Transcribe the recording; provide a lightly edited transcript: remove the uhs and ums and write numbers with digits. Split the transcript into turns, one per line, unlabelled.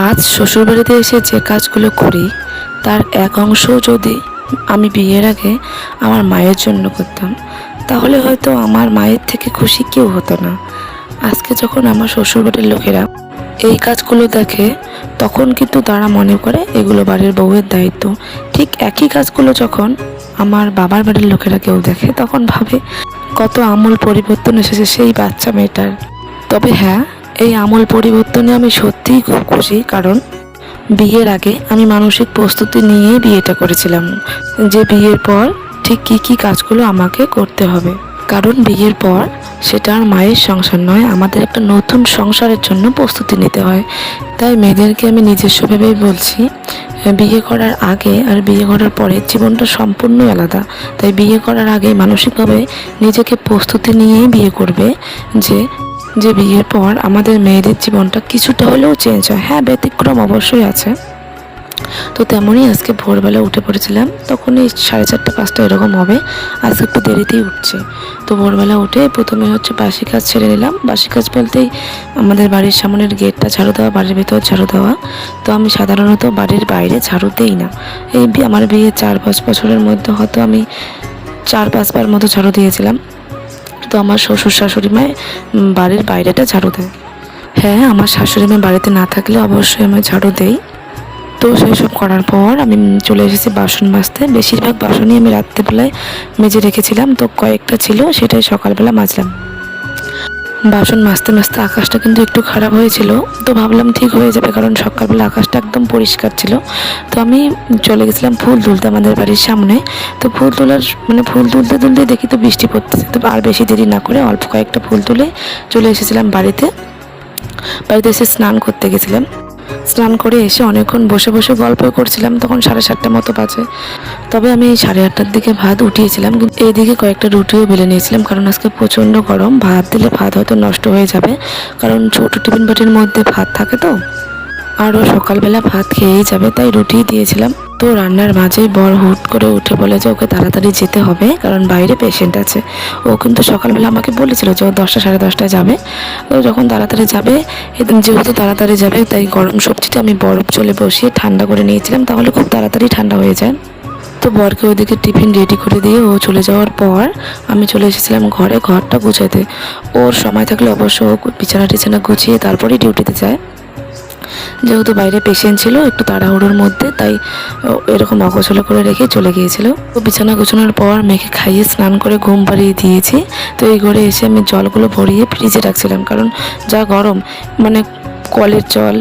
আজ শ্বশুরবাড়িতে এসে যে কাজগুলো করি তার এক অংশ যদি আমি বিয়ের আগে আমার মায়ের জন্য করতাম, তাহলে হয়তো আমার মায়ের থেকে খুশি কেউ হতো না। আজকে যখন আমার শ্বশুরবাড়ির লোকেরা এই কাজগুলো দেখে, তখন কিন্তু তারা মনে করে এগুলো বাড়ির বউয়ের দায়িত্ব। ঠিক একই কাজগুলো যখন আমার বাবার বাড়ির লোকেরা কেউ দেখে, তখন ভাবে কত আমূল পরিবর্তন এসেছে সেই বাচ্চা মেয়েটার। তবে হ্যাঁ, এই আমূল পরিবর্তনে আমি সত্যিই খুব খুশি, কারণ বিয়ের আগে আমি মানসিক প্রস্তুতি নিয়েই বিয়েটা করেছিলাম, যে বিয়ের পর ঠিক কী কী কাজগুলো আমাকে করতে হবে। কারণ বিয়ের পর সেটা আর মায়ের সংসার নয়, আমাদের একটা নতুন সংসারের জন্য প্রস্তুতি নিতে হয়। তাই মেয়েদেরকে আমি নিজস্বভাবেই বলছি, বিয়ে করার আগে আর বিয়ে করার পরে জীবনটা সম্পূর্ণই আলাদা। তাই বিয়ে করার আগে মানসিকভাবে নিজেকে প্রস্তুতি নিয়েই বিয়ে করবে, যে বিয়ের পর আমাদের মেয়েদের জীবনটা কিছুটা হলেও চেঞ্জ হয়। হ্যাঁ, ব্যতিক্রম অবশ্যই আছে। তো তেমনই আজকে ভোরবেলা উঠে পড়েছিলাম, তখন এই 4:30-5টা এরকম হবে। আজকে একটু দেরিতেই উঠছে। তো ভোরবেলা উঠে প্রথমে বাসি কাজ ছেড়ে নিলাম। বাসি কাজ বলতেই আমাদের বাড়ির সামনের গেটটা ঝাড়ু দেওয়া, বাড়ির ভেতর ঝাড়ু দেওয়া। তো আমি সাধারণত বাড়ির বাইরে ঝাড়ু দিই না। আমার বিয়ে 4-5 বছরের মধ্যে হয়তো আমি 4-5 বার মতো ঝাড়ু দিয়েছিলাম। তো আমার শ্বশুর শাশুড়ি মায় বাড়ির বাইরেটা ঝাড়ু দেয়। হ্যাঁ, আমার শাশুড়ি মা বাড়িতে না থাকলে অবশ্যই আমি ঝাড়ু দেই। তো সেসব করার পর আমি চলে এসেছি বাসন মাজতে। বেশিরভাগ বাসনই আমি রাত্রেবেলায় মেজে রেখেছিলাম, তো কয়েকটা ছিল সেটাই সকালবেলা মাজলাম। বাসন মাজতে মাজতে আকাশটা কিন্তু একটু খারাপ হয়েছিল, তো ভাবলাম ঠিক হয়ে যাবে, কারণ সকালবেলা আকাশটা একদম পরিষ্কার ছিল। তো আমি চলে গেছিলাম ফুল তুলতে আমাদের বাড়ির সামনে। তো ফুল তুলতে তুলতে দেখি তো বৃষ্টি পড়তেছে। তো আর বেশি দেরি না করে অল্প কয়েকটা ফুল তুলে চলে এসেছিলাম বাড়িতে এসে স্নান করতে গেছিলাম। স্নান করে এসে অনেকক্ষণ বসে বসে গল্প করছিলাম, তখন 7:30 মতো বাজে। তবে আমি এই 8:30টার দিকে ভাত উঠিয়েছিলাম, কিন্তু এইদিকে কয়েকটা রুটিও বেলে নিয়েছিলাম, কারণ আজকে প্রচণ্ড গরম। ভাত দিলে ভাত হয়তো নষ্ট হয়ে যাবে, কারণ ছোটো টিফিন বাটির মধ্যে ভাত থাকে, তো আরও সকালবেলা ভাত খেয়েই যাবে, তাই রুটি দিয়েছিলাম। তো রান্নার মাঝেই বর হুট করে উঠে বলে যে ওকে তাড়াতাড়ি যেতে হবে, কারণ বাইরে পেশেন্ট আছে। ও কিন্তু সকালবেলা আমাকে বলেছিল যে ও 10টা-10:30টায় যাবে। তো যখন তাড়াতাড়ি যাবে, যেহেতু তাড়াতাড়ি যাবে, তাই গরম সবজিটা আমি বরফ জলে বসিয়ে ঠান্ডা করে নিয়েছিলাম, তাহলে খুব তাড়াতাড়ি ঠান্ডা হয়ে যায়। তো বরকে ওইদিকে টিফিন রেডি করে দিয়ে ও চলে যাওয়ার পর আমি চলে এসেছিলাম ঘরটা গুছাতে। ওর সময় থাকলে অবশ্য বিছানা গুছিয়ে তারপরেই ডিউটিতে যায়। যেহেতু বাইরে পেশেন্ট ছিল, একটু তাড়াহুড়োর মধ্যে, তাই এরকম অগোছালো করে রেখে চলে গিয়েছিল। তো বিছানা গোছানোর পর মেয়েকে খাইয়ে স্নান করে ঘুম পাড়িয়ে দিয়েছি। তো এই ঘরে এসে আমি জলগুলো ভরিয়ে ফ্রিজে রাখছিলাম, কারণ যা গরম, কলের জল